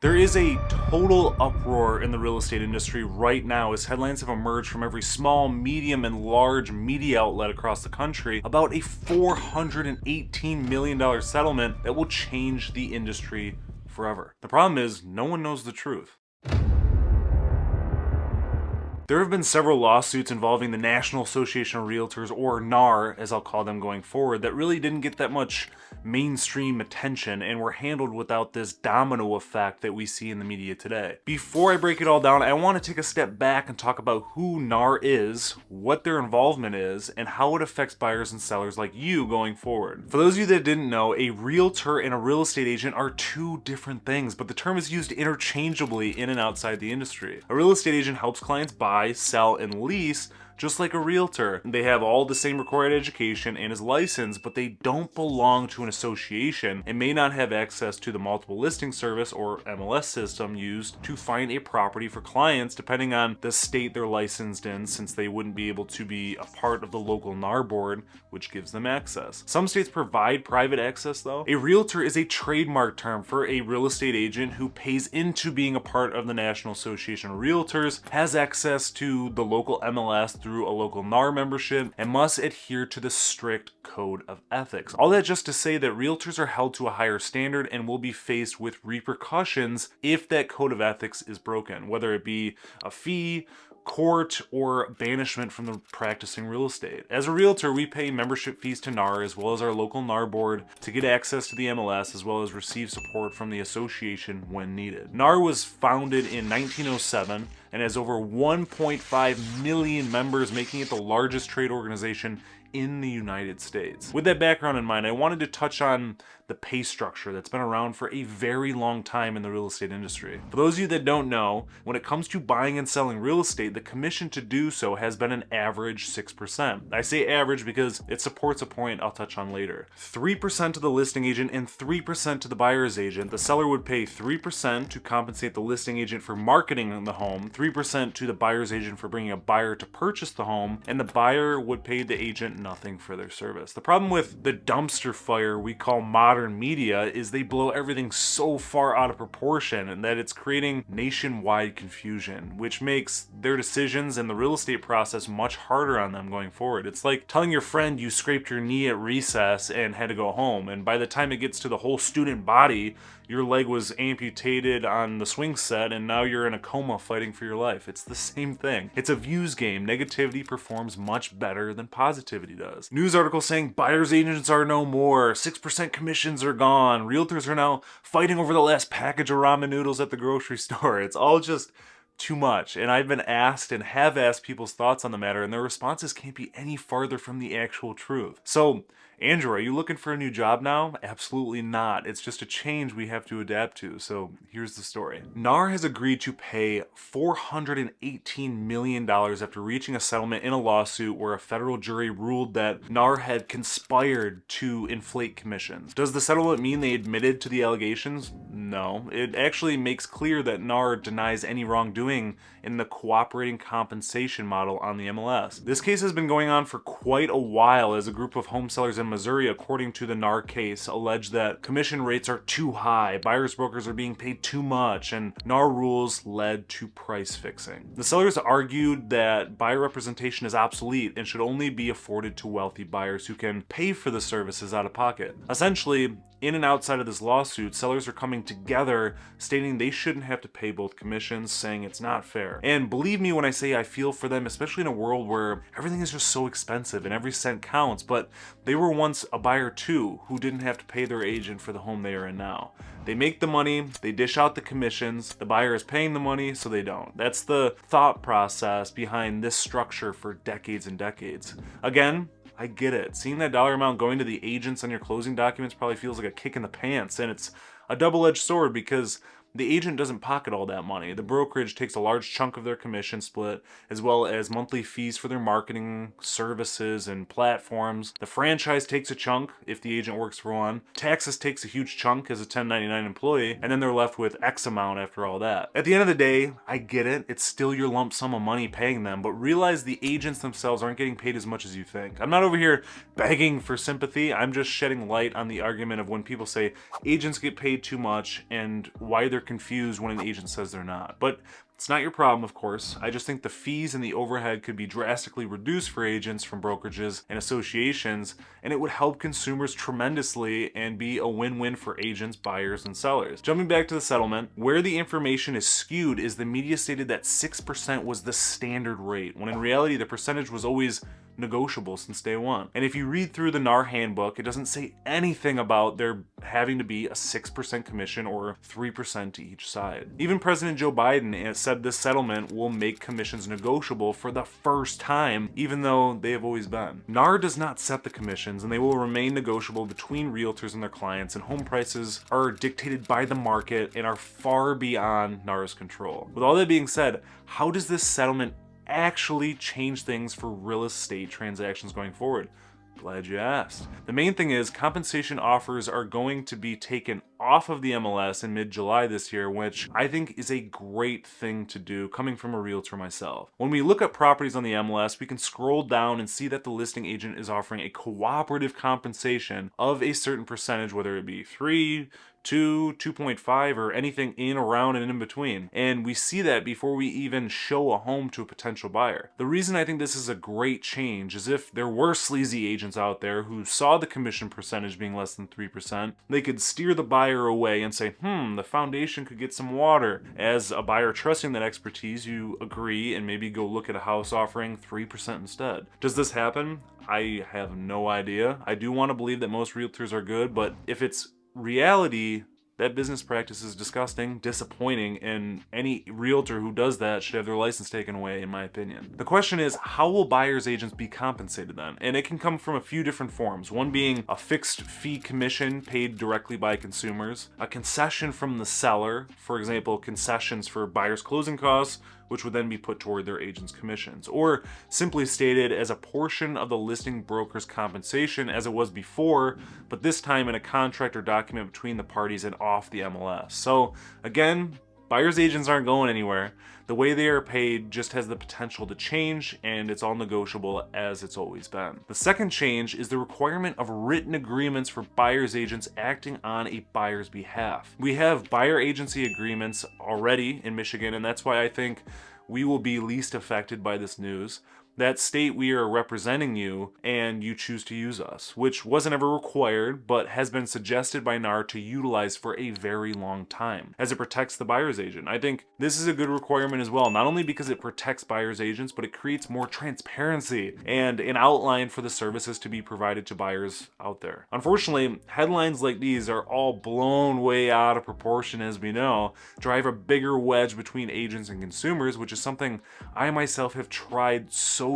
There is a total uproar in the real estate industry right now as headlines have emerged from every small, medium, and large media outlet across the country about a $418 million settlement that will change the industry forever. The problem is, no one knows the truth. There have been several lawsuits involving the National Association of Realtors, or NAR, as I'll call them going forward, that really didn't get that much mainstream attention and were handled without this domino effect that we see in the media today. Before I break it all down, I want to take a step back and talk about who NAR is, what their involvement is, and how it affects buyers and sellers like you going forward. For those of you that didn't know, a realtor and a real estate agent are two different things, but the term is used interchangeably in and outside the industry. A real estate agent helps clients buy, sell, and lease just like a realtor. They have all the same required education and is licensed, but they don't belong to an association and may not have access to the multiple listing service or MLS system used to find a property for clients depending on the state they're licensed in, since they wouldn't be able to be a part of the local NAR board, which gives them access. Some states provide private access though. A realtor is a trademark term for a real estate agent who pays into being a part of the National Association of Realtors, has access to the local MLS through a local NAR membership, and must adhere to the strict code of ethics. All that just to say that realtors are held to a higher standard and will be faced with repercussions if that code of ethics is broken, whether it be a fee, court, or banishment from the practicing real estate. As a realtor, we pay membership fees to NAR as well as our local NAR board to get access to the MLS as well as receive support from the association when needed. NAR was founded in 1907 and has over 1.5 million members, making it the largest trade organization in the United States. With that background in mind, I wanted to touch on the pay structure that's been around for a very long time in the real estate industry. For those of you that don't know, when it comes to buying and selling real estate, the commission to do so has been an average 6%. I say average because it supports a point I'll touch on later. 3% to the listing agent and 3% to the buyer's agent. The seller would pay 3% to compensate the listing agent for marketing the home, 3% to the buyer's agent for bringing a buyer to purchase the home, and the buyer would pay the agent nothing for their service. The problem with the dumpster fire we call modern media is they blow everything so far out of proportion and that it's creating nationwide confusion, which makes their decisions and the real estate process much harder on them going forward. It's like telling your friend you scraped your knee at recess and had to go home, and by the time it gets to the whole student body, your leg was amputated on the swing set and now you're in a coma fighting for your life. It's the same thing. It's a views game. Negativity performs much better than positivity does. News articles saying buyer's agents are no more, 6% commissions are gone, realtors are now fighting over the last package of ramen noodles at the grocery store. It's all just too much. And I've been asked and have asked people's thoughts on the matter, and their responses can't be any farther from the actual truth. So, Andrew, are you looking for a new job now? Absolutely not. It's just a change we have to adapt to. So here's the story. NAR has agreed to pay $418 million after reaching a settlement in a lawsuit where a federal jury ruled that NAR had conspired to inflate commissions. Does the settlement mean they admitted to the allegations? No. It actually makes clear that NAR denies any wrongdoing in the cooperating compensation model on the MLS. This case has been going on for quite a while as a group of home sellers in Missouri, according to the NAR case, allege that commission rates are too high, buyers brokers are being paid too much, and NAR rules led to price fixing. The sellers argued that buyer representation is obsolete and should only be afforded to wealthy buyers who can pay for the services out of pocket. Essentially, in and outside of this lawsuit, sellers are coming together stating they shouldn't have to pay both commissions, saying it's not fair. And believe me when I say I feel for them, especially in a world where everything is just so expensive and every cent counts, but they were once a buyer too who didn't have to pay their agent for the home they are in now. They make the money, they dish out the commissions, the buyer is paying the money, so they don't. That's the thought process behind this structure for decades and decades. Again, I get it. Seeing that dollar amount going to the agents on your closing documents probably feels like a kick in the pants, and it's a double-edged sword because the agent doesn't pocket all that money. The brokerage takes a large chunk of their commission split, as well as monthly fees for their marketing services and platforms. The franchise takes a chunk if the agent works for one. Taxes takes a huge chunk as a 1099 employee, and then they're left with X amount after all that. At the end of the day, I get it. It's still your lump sum of money paying them, but realize the agents themselves aren't getting paid as much as you think. I'm not over here begging for sympathy. I'm just shedding light on the argument of when people say agents get paid too much and why they're they're confused when an agent says they're not. But it's not your problem, of course. I just think the fees and the overhead could be drastically reduced for agents from brokerages and associations, and it would help consumers tremendously and be a win-win for agents, buyers, and sellers. Jumping back to the settlement, where the information is skewed is the media stated that 6% was the standard rate, when in reality the percentage was always negotiable since day one. And if you read through the NAR handbook, it doesn't say anything about there having to be a 6% commission or 3% to each side. Even President Joe Biden said this settlement will make commissions negotiable for the first time, even though they have always been. NAR does not set the commissions, and they will remain negotiable between realtors and their clients, and home prices are dictated by the market and are far beyond NAR's control. With all that being said, how does this settlement actually change things for real estate transactions going forward? Glad you asked. The main thing is compensation offers are going to be taken off of the MLS in mid-July this year, which I think is a great thing to do coming from a realtor myself. When we look at properties on the MLS, we can scroll down and see that the listing agent is offering a cooperative compensation of a certain percentage, whether it be 3, 2, 2.5, or anything in, around, and in between. And we see that before we even show a home to a potential buyer. The reason I think this is a great change is if there were sleazy agents out there who saw the commission percentage being less than 3%, they could steer the buyer away and say, the foundation could get some water. As a buyer trusting that expertise, you agree and maybe go look at a house offering 3% instead. Does this happen? I have no idea. I do want to believe that most realtors are good, but if it's reality, that business practice is disgusting, disappointing, and any realtor who does that should have their license taken away, in my opinion. The question is, how will buyer's agents be compensated then? And it can come from a few different forms. One being a fixed fee commission paid directly by consumers, a concession from the seller, for example, concessions for buyer's closing costs, which would then be put toward their agent's commissions, or simply stated as a portion of the listing broker's compensation as it was before, but this time in a contract or document between the parties and off the MLS. So again, buyer's agents aren't going anywhere. The way they are paid just has the potential to change, and it's all negotiable as it's always been. The second change is the requirement of written agreements for buyer's agents acting on a buyer's behalf. We have buyer agency agreements already in Michigan, and that's why I think we will be least affected by this news. That state we are representing you and you choose to use us, which wasn't ever required but has been suggested by NAR to utilize for a very long time as it protects the buyer's agent. I think this is a good requirement as well, not only because it protects buyer's agents, but it creates more transparency and an outline for the services to be provided to buyers out there. Unfortunately, headlines like these are all blown way out of proportion, as we know, drive a bigger wedge between agents and consumers, which is something I myself have tried so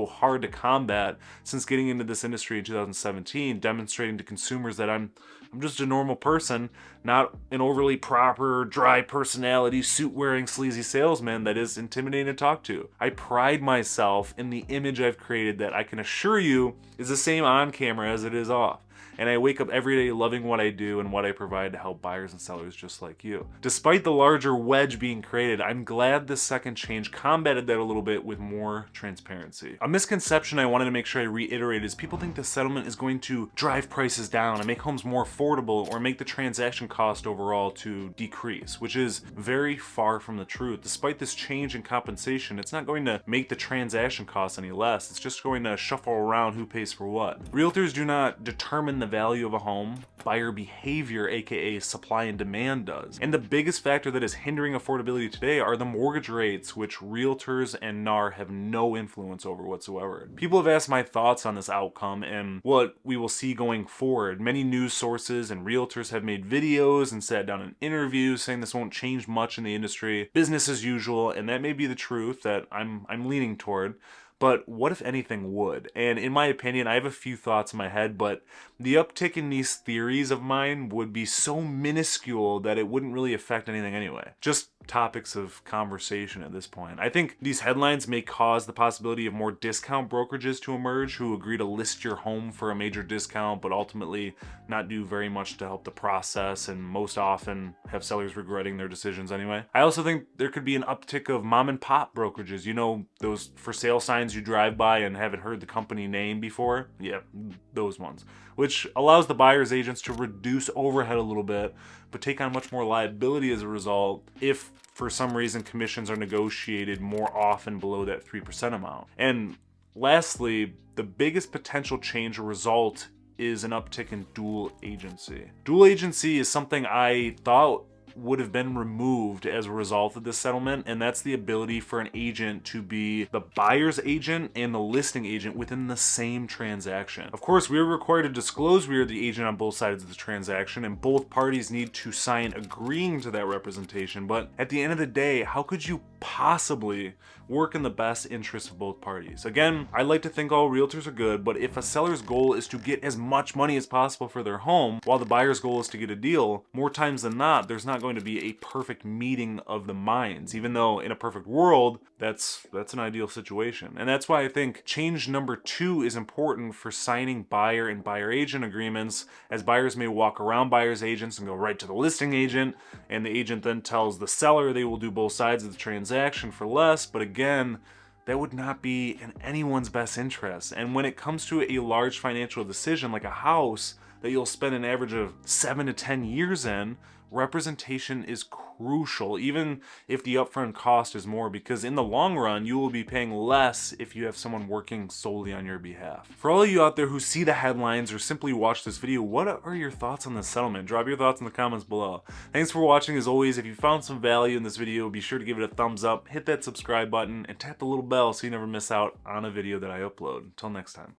hard to combat since getting into this industry in 2017, demonstrating to consumers that I'm just a normal person, not an overly proper, dry personality, suit-wearing, sleazy salesman that is intimidating to talk to. I pride myself in the image I've created that I can assure you is the same on camera as it is off. And I wake up every day loving what I do and what I provide to help buyers and sellers just like you. Despite the larger wedge being created, I'm glad this second change combated that a little bit with more transparency. A misconception I wanted to make sure I reiterate is people think the settlement is going to drive prices down and make homes more affordable or make the transaction cost overall to decrease, which is very far from the truth. Despite this change in compensation, it's not going to make the transaction cost any less. It's just going to shuffle around who pays for what. Realtors do not determine the value of a home. Buyer behavior, aka supply and demand, does. And the biggest factor that is hindering affordability today are the mortgage rates, which realtors and NAR have no influence over whatsoever. People have asked my thoughts on this outcome and what we will see going forward. Many news sources and realtors have made videos and sat down in interviews saying this won't change much in the industry, business as usual, and that may be the truth that I'm leaning toward. But what if anything would? And in my opinion, I have a few thoughts in my head, but the uptick in these theories of mine would be so minuscule that it wouldn't really affect anything anyway. Just topics of conversation at this point. I think these headlines may cause the possibility of more discount brokerages to emerge who agree to list your home for a major discount, but ultimately not do very much to help the process and most often have sellers regretting their decisions anyway. I also think there could be an uptick of mom and pop brokerages. You know, those for sale signs you drive by and haven't heard the company name before? Yeah, those ones. Which allows the buyer's agents to reduce overhead a little bit, but take on much more liability as a result if for some reason commissions are negotiated more often below that 3% amount. And lastly, the biggest potential change or result is an uptick in dual agency. Dual agency is something I thought would have been removed as a result of this settlement, and that's the ability for an agent to be the buyer's agent and the listing agent within the same transaction. Of course, we are required to disclose we are the agent on both sides of the transaction, and both parties need to sign agreeing to that representation, but at the end of the day, how could you possibly work in the best interest of both parties? Again, I like to think all realtors are good, but if a seller's goal is to get as much money as possible for their home, while the buyer's goal is to get a deal, more times than not, there's not going to be a perfect meeting of the minds, even though in a perfect world, that's an ideal situation. And that's why I think change number 2 is important for signing buyer and buyer agent agreements, as buyers may walk around buyer's agents and go right to the listing agent, and the agent then tells the seller they will do both sides of the transaction for less, but again, that would not be in anyone's best interest. And when it comes to a large financial decision like a house that you'll spend an average of 7 to 10 years in, representation is crucial, even if the upfront cost is more, because in the long run, you will be paying less if you have someone working solely on your behalf. For all of you out there who see the headlines or simply watch this video, what are your thoughts on this settlement? Drop your thoughts in the comments below. Thanks for watching. As always, if you found some value in this video, be sure to give it a thumbs up, hit that subscribe button, and tap the little bell so you never miss out on a video that I upload. Until next time.